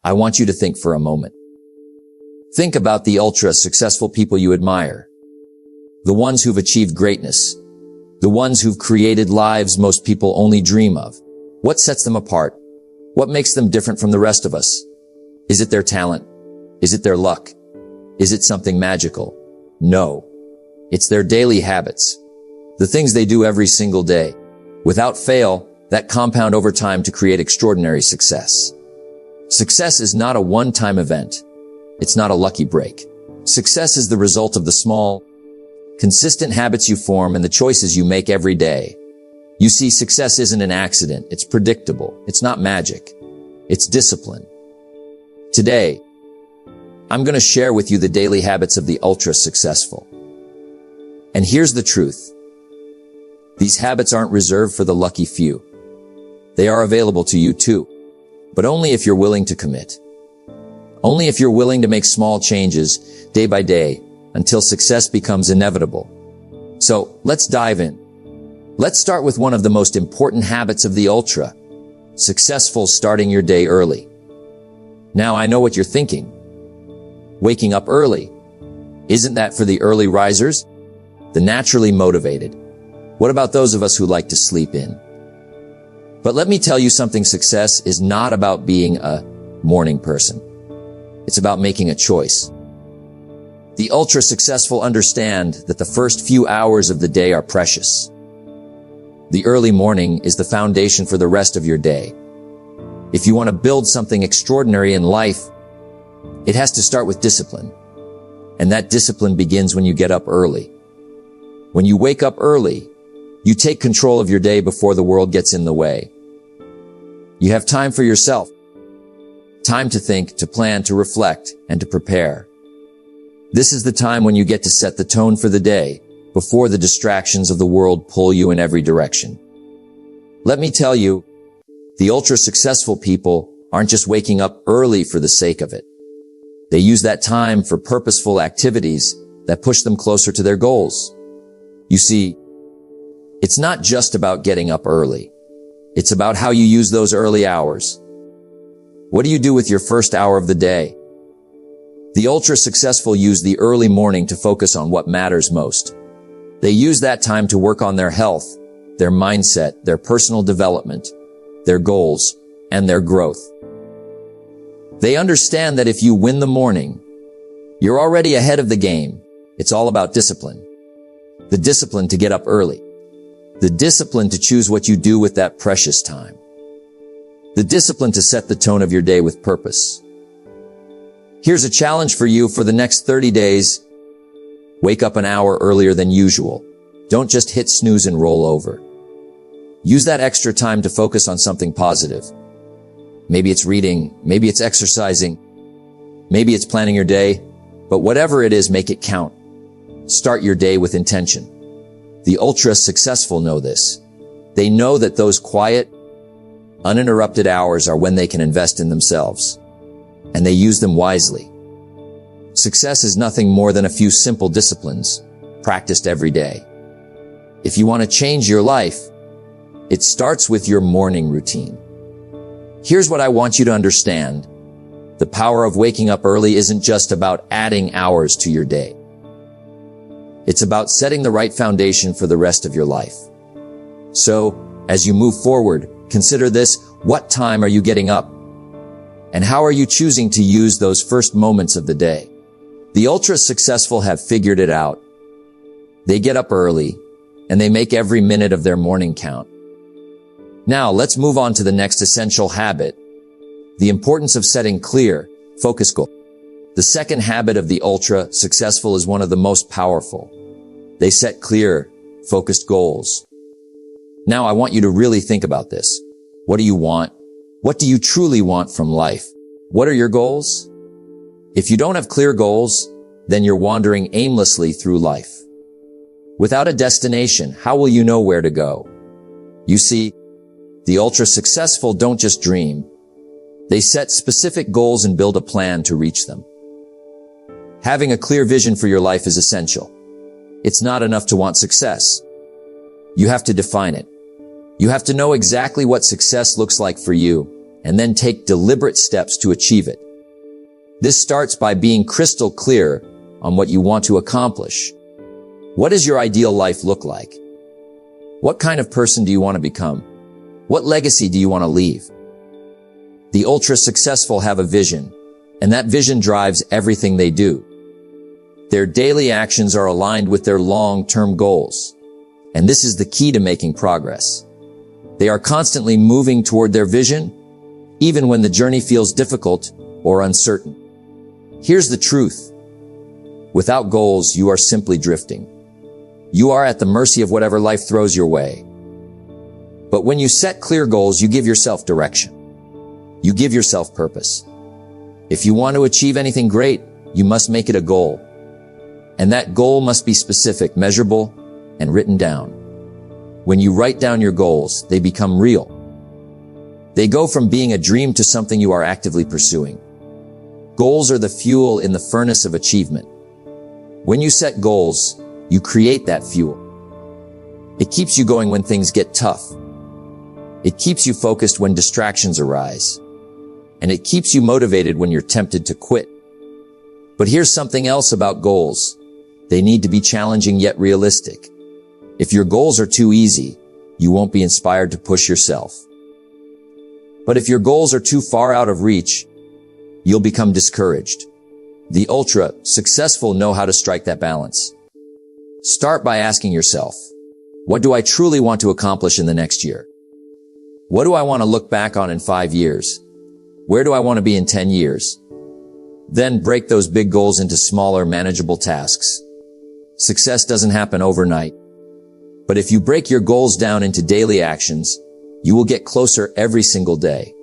I want you to think for a moment. Think about the ultra-successful people you admire. The ones who've achieved greatness. The ones who've created lives most people only dream of. What sets them apart? What makes them different from the rest of us? Is it their talent? Is it their luck? Is it something magical? No. It's their daily habits. The things they do every single day. Without fail, that compound over time to create extraordinary success. Success is not a one-time event. It's not a lucky break. Success is the result of the small, consistent habits you form and the choices you make every day. You see, success isn't an accident. It's predictable. It's not magic. It's discipline. Today, I'm going to share with you the daily habits of the ultra-successful. And here's the truth. These habits aren't reserved for the lucky few. They are available to you too, but only if you're willing to commit. Only if you're willing to make small changes day by day until success becomes inevitable. So let's dive in. Let's start with one of the most important habits of the ultra, successful starting your day early. Now I know what you're thinking. Waking up early. Isn't that for the early risers? The naturally motivated. What about those of us who like to sleep in? But let me tell you something, success is not about being a morning person. It's about making a choice. The ultra-successful understand that the first few hours of the day are precious. The early morning is the foundation for the rest of your day. If you want to build something extraordinary in life, it has to start with discipline. And that discipline begins when you get up early. When you wake up early, you take control of your day before the world gets in the way. You have time for yourself. Time to think, to plan, to reflect, and to prepare. This is the time when you get to set the tone for the day before the distractions of the world pull you in every direction. Let me tell you, the ultra-successful people aren't just waking up early for the sake of it. They use that time for purposeful activities that push them closer to their goals. You see, it's not just about getting up early. It's about how you use those early hours. What do you do with your first hour of the day? The ultra-successful use the early morning to focus on what matters most. They use that time to work on their health, their mindset, their personal development, their goals, and their growth. They understand that if you win the morning, you're already ahead of the game. It's all about discipline. The discipline to get up early. The discipline to choose what you do with that precious time. The discipline to set the tone of your day with purpose. Here's a challenge for you for the next 30 days. Wake up an hour earlier than usual. Don't just hit snooze and roll over. Use that extra time to focus on something positive. Maybe it's reading, maybe it's exercising, maybe it's planning your day, but whatever it is, make it count. Start your day with intention. The ultra-successful know this. They know that those quiet, uninterrupted hours are when they can invest in themselves, and they use them wisely. Success is nothing more than a few simple disciplines practiced every day. If you want to change your life, it starts with your morning routine. Here's what I want you to understand. The power of waking up early isn't just about adding hours to your day. It's about setting the right foundation for the rest of your life. So, as you move forward, consider this: what time are you getting up? And how are you choosing to use those first moments of the day? The ultra-successful have figured it out. They get up early, and they make every minute of their morning count. Now, let's move on to the next essential habit: the importance of setting clear, focused goals. The second habit of the ultra-successful is one of the most powerful. They set clear, focused goals. Now, I want you to really think about this. What do you want? What do you truly want from life? What are your goals? If you don't have clear goals, then you're wandering aimlessly through life. Without a destination, how will you know where to go? You see, the ultra-successful don't just dream. They set specific goals and build a plan to reach them. Having a clear vision for your life is essential. It's not enough to want success. You have to define it. You have to know exactly what success looks like for you, and then take deliberate steps to achieve it. This starts by being crystal clear on what you want to accomplish. What does your ideal life look like? What kind of person do you want to become? What legacy do you want to leave? The ultra-successful have a vision, and that vision drives everything they do. Their daily actions are aligned with their long-term goals, and this is the key to making progress. They are constantly moving toward their vision, even when the journey feels difficult or uncertain. Here's the truth. Without goals, you are simply drifting. You are at the mercy of whatever life throws your way. But when you set clear goals, you give yourself direction. You give yourself purpose. If you want to achieve anything great, you must make it a goal. And that goal must be specific, measurable, and written down. When you write down your goals, they become real. They go from being a dream to something you are actively pursuing. Goals are the fuel in the furnace of achievement. When you set goals, you create that fuel. It keeps you going when things get tough. It keeps you focused when distractions arise. And it keeps you motivated when you're tempted to quit. But here's something else about goals. They need to be challenging yet realistic. If your goals are too easy, you won't be inspired to push yourself. But if your goals are too far out of reach, you'll become discouraged. The ultra-successful know how to strike that balance. Start by asking yourself, what do I truly want to accomplish in the next year? What do I want to look back on in 5 years? Where do I want to be in 10 years? Then break those big goals into smaller, manageable tasks. Success doesn't happen overnight. But if you break your goals down into daily actions, you will get closer every single day.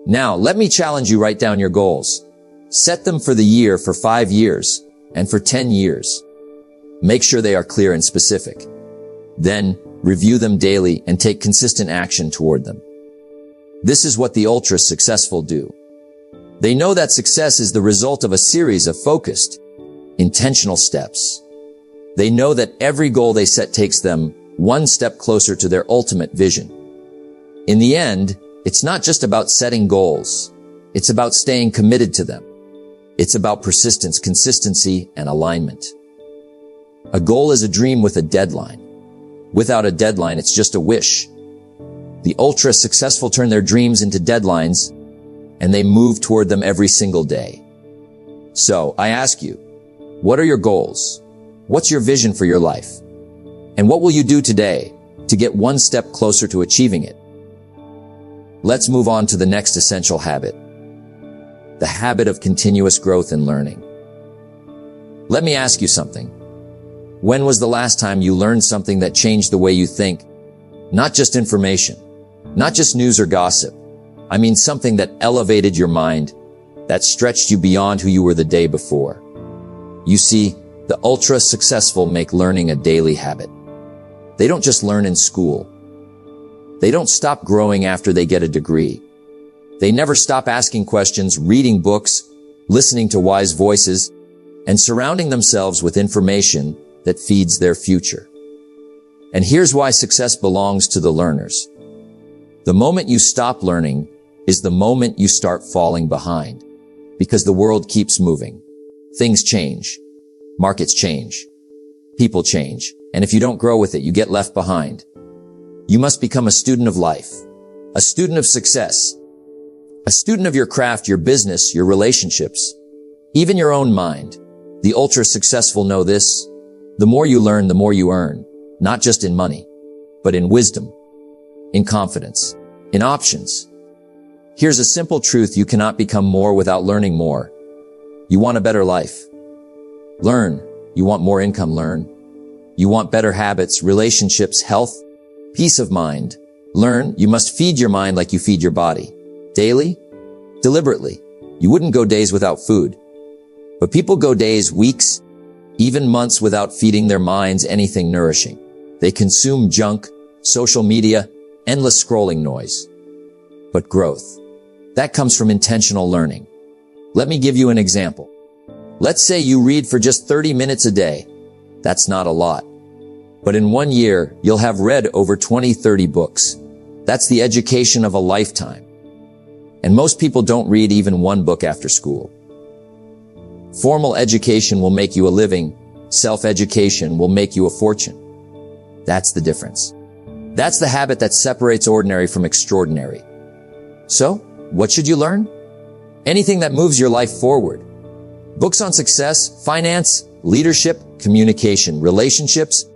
Now, let me challenge you, write down your goals. Set them for the year, for 5 years, and for 10 years. Make sure they are clear and specific. Then, review them daily and take consistent action toward them. This is what the ultra-successful do. They know that success is the result of a series of focused, intentional steps. They know that every goal they set takes them one step closer to their ultimate vision. In the end, it's not just about setting goals. It's about staying committed to them. It's about persistence, consistency, and alignment. A goal is a dream with a deadline. Without a deadline, it's just a wish. The ultra-successful turn their dreams into deadlines, and they move toward them every single day. So, I ask you, what are your goals? What's your vision for your life? And what will you do today to get one step closer to achieving it? Let's move on to the next essential habit. The habit of continuous growth and learning. Let me ask you something. When was the last time you learned something that changed the way you think? Not just information, not just news or gossip. I mean something that elevated your mind, that stretched you beyond who you were the day before. You see, the ultra-successful make learning a daily habit. They don't just learn in school. They don't stop growing after they get a degree. They never stop asking questions, reading books, listening to wise voices, and surrounding themselves with information that feeds their future. And here's why success belongs to the learners. The moment you stop learning is the moment you start falling behind, because the world keeps moving. Things change. Markets change. People change. And if you don't grow with it, you get left behind. You must become a student of life, a student of success, a student of your craft, your business, your relationships, even your own mind. The ultra-successful know this. The more you learn, the more you earn, not just in money, but in wisdom, in confidence, in options. Here's a simple truth. You cannot become more without learning more. You want a better life? Learn. You want more income? Learn. You want better habits, relationships, health, peace of mind? Learn. You must feed your mind like you feed your body. Daily? Deliberately. You wouldn't go days without food. But people go days, weeks, even months without feeding their minds anything nourishing. They consume junk, social media, endless scrolling noise. But growth, that comes from intentional learning. Let me give you an example. Let's say you read for just 30 minutes a day. That's not a lot. But in 1 year, you'll have read over 20-30 books. That's the education of a lifetime. And most people don't read even one book after school. Formal education will make you a living. Self-education will make you a fortune. That's the difference. That's the habit that separates ordinary from extraordinary. So, what should you learn? Anything that moves your life forward. Books on success, finance, leadership, communication, relationships,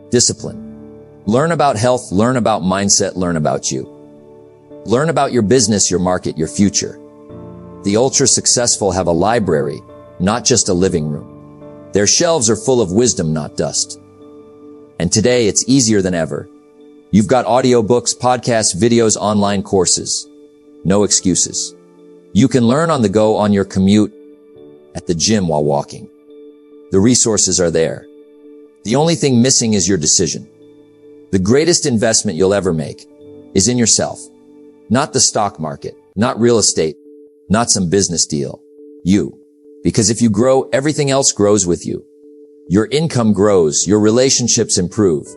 discipline. Learn about health, learn about mindset, learn about you. Learn about your business, your market, your future. The ultra-successful have a library, not just a living room. Their shelves are full of wisdom, not dust. And today, it's easier than ever. You've got audiobooks, podcasts, videos, online courses. No excuses. You can learn on the go, on your commute, at the gym while walking. The resources are there. The only thing missing is your decision. The greatest investment you'll ever make is in yourself. Not the stock market, not real estate, not some business deal. You. Because if you grow, everything else grows with you. Your income grows, your relationships improve,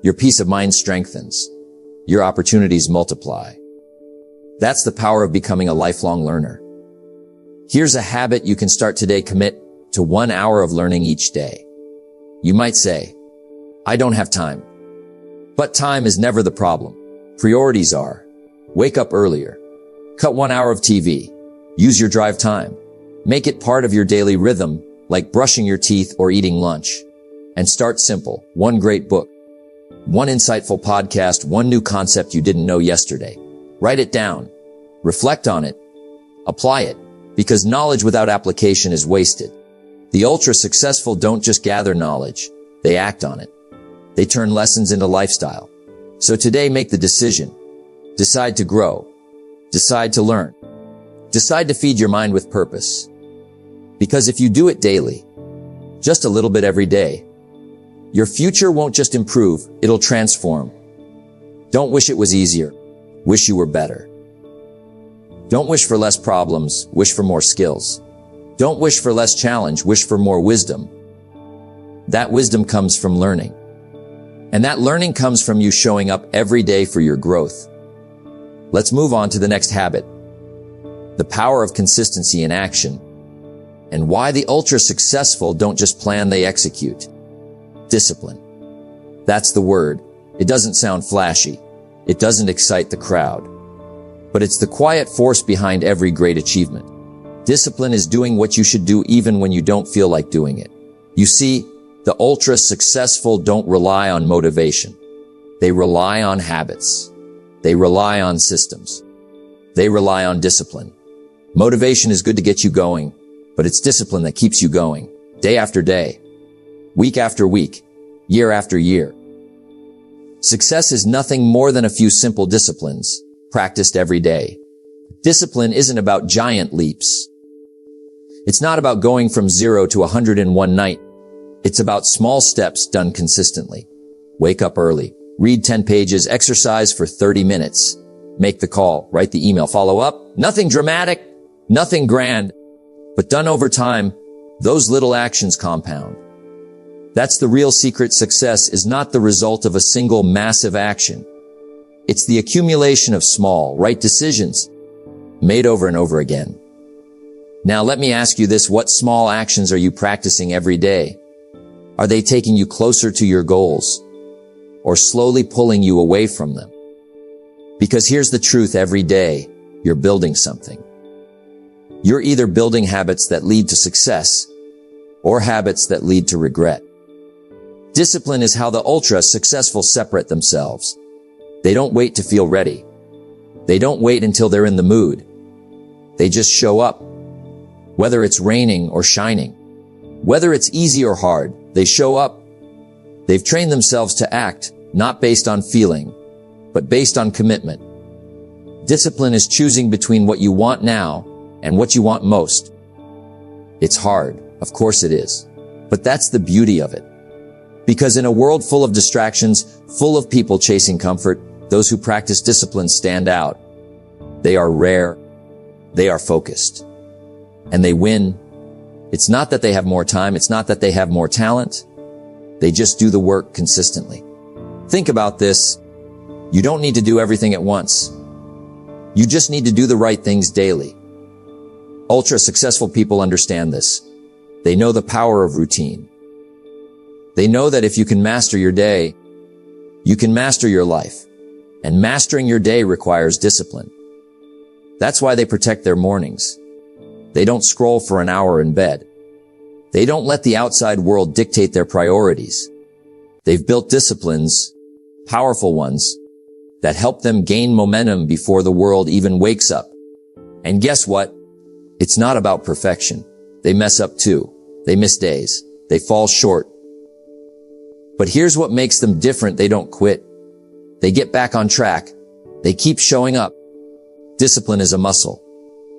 your peace of mind strengthens, your opportunities multiply. That's the power of becoming a lifelong learner. Here's a habit you can start today. Commit to 1 hour of learning each day. You might say, I don't have time. But time is never the problem. Priorities are. Wake up earlier. Cut 1 hour of TV. Use your drive time. Make it part of your daily rhythm, like brushing your teeth or eating lunch. And start simple. 1 great book. 1 insightful podcast. 1 new concept you didn't know yesterday. Write it down. Reflect on it. Apply it. Because knowledge without application is wasted. The ultra-successful don't just gather knowledge. They act on it. They turn lessons into lifestyle. So today, make the decision. Decide to grow. Decide to learn. Decide to feed your mind with purpose. Because if you do it daily, just a little bit every day, your future won't just improve, it'll transform. Don't wish it was easier. Wish you were better. Don't wish for less problems, wish for more skills. Don't wish for less challenge, wish for more wisdom. That wisdom comes from learning. And that learning comes from you showing up every day for your growth. Let's move on to the next habit. The power of consistency in action. And why the ultra-successful don't just plan, they execute. Discipline. That's the word. It doesn't sound flashy. It doesn't excite the crowd. But it's the quiet force behind every great achievement. Discipline is doing what you should do even when you don't feel like doing it. You see, the ultra-successful don't rely on motivation. They rely on habits. They rely on systems. They rely on discipline. Motivation is good to get you going, but it's discipline that keeps you going, day after day, week after week, year after year. Success is nothing more than a few simple disciplines, practiced every day. Discipline isn't about giant leaps. It's not about going from 0 to 100 in one night. It's about small steps done consistently. Wake up early. Read 10 pages. Exercise for 30 minutes. Make the call. Write the email. Follow up. Nothing dramatic. Nothing grand. But done over time, those little actions compound. That's the real secret. Success is not the result of a single massive action. It's the accumulation of small, right decisions made over and over again. Now let me ask you this. What small actions are you practicing every day? Are they taking you closer to your goals or slowly pulling you away from them? Because here's the truth. Every day, you're building something. You're either building habits that lead to success or habits that lead to regret. Discipline is how the ultra-successful separate themselves. They don't wait to feel ready. They don't wait until they're in the mood. They just show up. Whether it's raining or shining, whether it's easy or hard, they show up. They've trained themselves to act, not based on feeling, but based on commitment. Discipline is choosing between what you want now and what you want most. It's hard, of course it is, but that's the beauty of it. Because in a world full of distractions, full of people chasing comfort, those who practice discipline stand out. They are rare. They are focused. And they win. It's not that they have more time. It's not that they have more talent. They just do the work consistently. Think about this. You don't need to do everything at once. You just need to do the right things daily. Ultra successful people understand this. They know the power of routine. They know that if you can master your day, you can master your life. And mastering your day requires discipline. That's why they protect their mornings. They don't scroll for an hour in bed. They don't let the outside world dictate their priorities. They've built disciplines, powerful ones, that help them gain momentum before the world even wakes up. And guess what? It's not about perfection. They mess up too. They miss days. They fall short. But here's what makes them different. They don't quit. They get back on track. They keep showing up. Discipline is a muscle.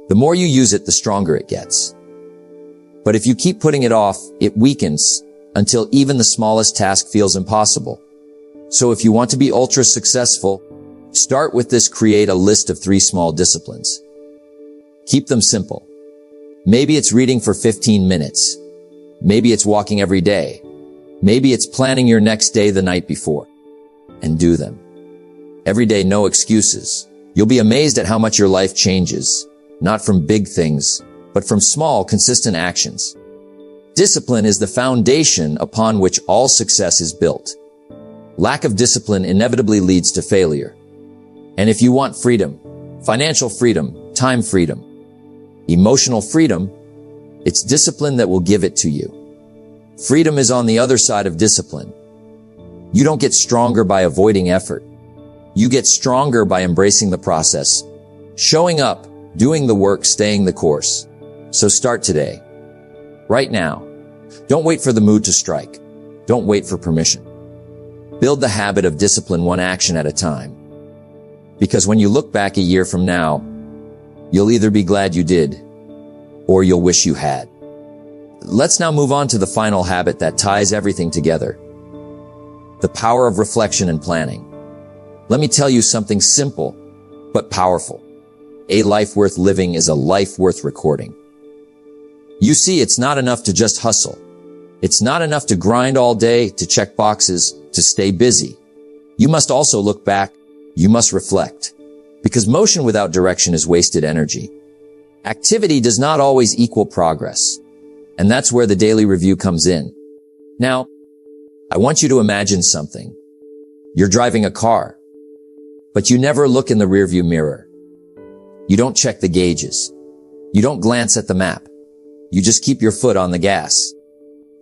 The more you use it, the stronger it gets. But if you keep putting it off, it weakens until even the smallest task feels impossible. So if you want to be ultra successful, start with this. Create a list of 3 small disciplines. Keep them simple. Maybe it's reading for 15 minutes. Maybe it's walking every day. Maybe it's planning your next day the night before. And do them. Every day, no excuses. You'll be amazed at how much your life changes, not from big things, but from small, consistent actions. Discipline is the foundation upon which all success is built. Lack of discipline inevitably leads to failure. And if you want freedom, financial freedom, time freedom, emotional freedom, it's discipline that will give it to you. Freedom is on the other side of discipline. You don't get stronger by avoiding effort. You get stronger by embracing the process, showing up, doing the work, staying the course. So start today, right now. Don't wait for the mood to strike. Don't wait for permission. Build the habit of discipline, one action at a time. Because when you look back a year from now, you'll either be glad you did, or you'll wish you had. Let's now move on to the final habit that ties everything together. The power of reflection and planning. Let me tell you something simple, but powerful. A life worth living is a life worth recording. You see, it's not enough to just hustle. It's not enough to grind all day, to check boxes, to stay busy. You must also look back. You must reflect. Because motion without direction is wasted energy. Activity does not always equal progress. And that's where the daily review comes in. Now, I want you to imagine something. You're driving a car, but you never look in the rearview mirror. You don't check the gauges. You don't glance at the map. You just keep your foot on the gas.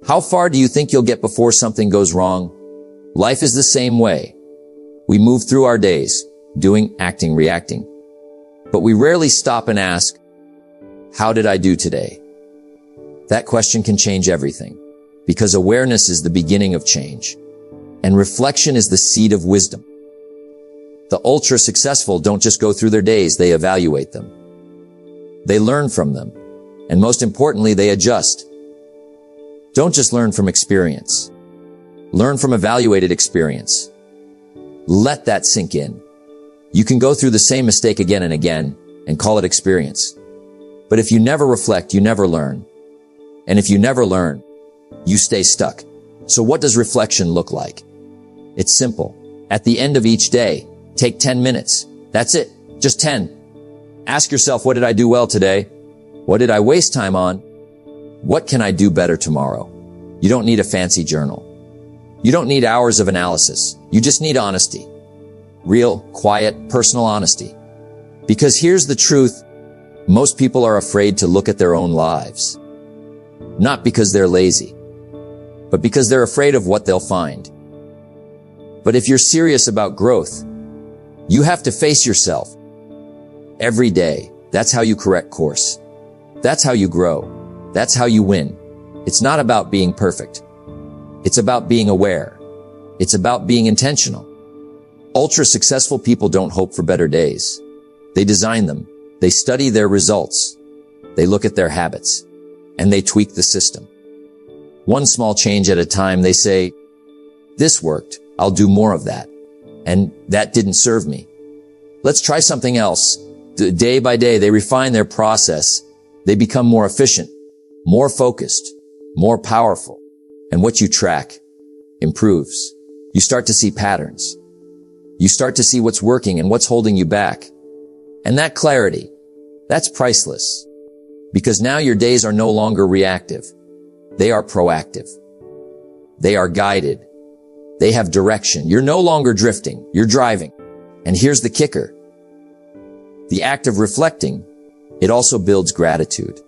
How far do you think you'll get before something goes wrong? Life is the same way. We move through our days, doing, acting, reacting. But we rarely stop and ask, how did I do today? That question can change everything, because awareness is the beginning of change, and reflection is the seed of wisdom. The ultra successful don't just go through their days, they evaluate them. They learn from them, and most importantly, they adjust. Don't just learn from experience. Learn from evaluated experience. Let that sink in. You can go through the same mistake again and again and call it experience. But if you never reflect, you never learn. And if you never learn, you stay stuck. So what does reflection look like? It's simple. At the end of each day, take 10 minutes. That's it. Just 10. Ask yourself, what did I do well today? What did I waste time on? What can I do better tomorrow? You don't need a fancy journal. You don't need hours of analysis. You just need honesty. Real, quiet, personal honesty. Because here's the truth. Most people are afraid to look at their own lives. Not because they're lazy, but because they're afraid of what they'll find. But if you're serious about growth, you have to face yourself every day. That's how you correct course. That's how you grow. That's how you win. It's not about being perfect. It's about being aware. It's about being intentional. Ultra successful people don't hope for better days. They design them. They study their results. They look at their habits. And they tweak the system. One small change at a time. They say, this worked. I'll do more of that. And that didn't serve me. Let's try something else. Day by day, they refine their process. They become more efficient, more focused, more powerful. And what you track improves. You start to see patterns. You start to see what's working and what's holding you back. And that clarity, that's priceless. Because now your days are no longer reactive. They are proactive. They are guided. They have direction. You're no longer drifting. You're driving. And here's the kicker. The act of reflecting, it also builds gratitude.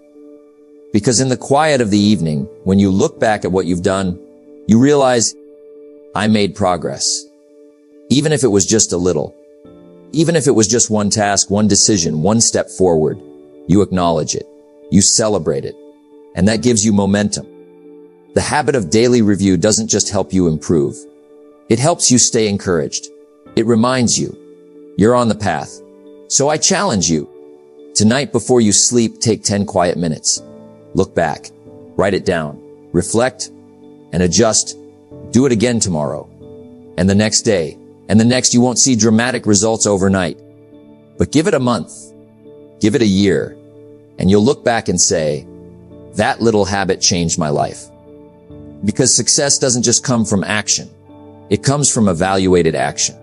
Because in the quiet of the evening, when you look back at what you've done, you realize, I made progress. Even if it was just a little. Even if it was just one task, one decision, one step forward, you acknowledge it. You celebrate it. And that gives you momentum. The habit of daily review doesn't just help you improve. It helps you stay encouraged. It reminds you, you're on the path. So I challenge you. Tonight before you sleep, take 10 quiet minutes. Look back, write it down, reflect, and adjust. Do it again tomorrow, and the next day, and the next. You won't see dramatic results overnight, but give it a month, give it a year, and you'll look back and say, that little habit changed my life. Because success doesn't just come from action. It comes from evaluated action,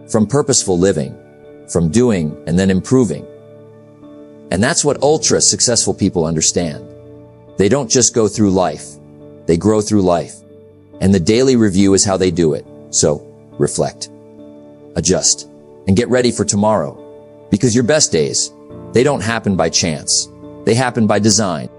from purposeful living, from doing and then improving. And that's what ultra successful people understand. They don't just go through life. They grow through life. And the daily review is how they do it. So reflect, adjust, and get ready for tomorrow. Because your best days, they don't happen by chance. They happen by design.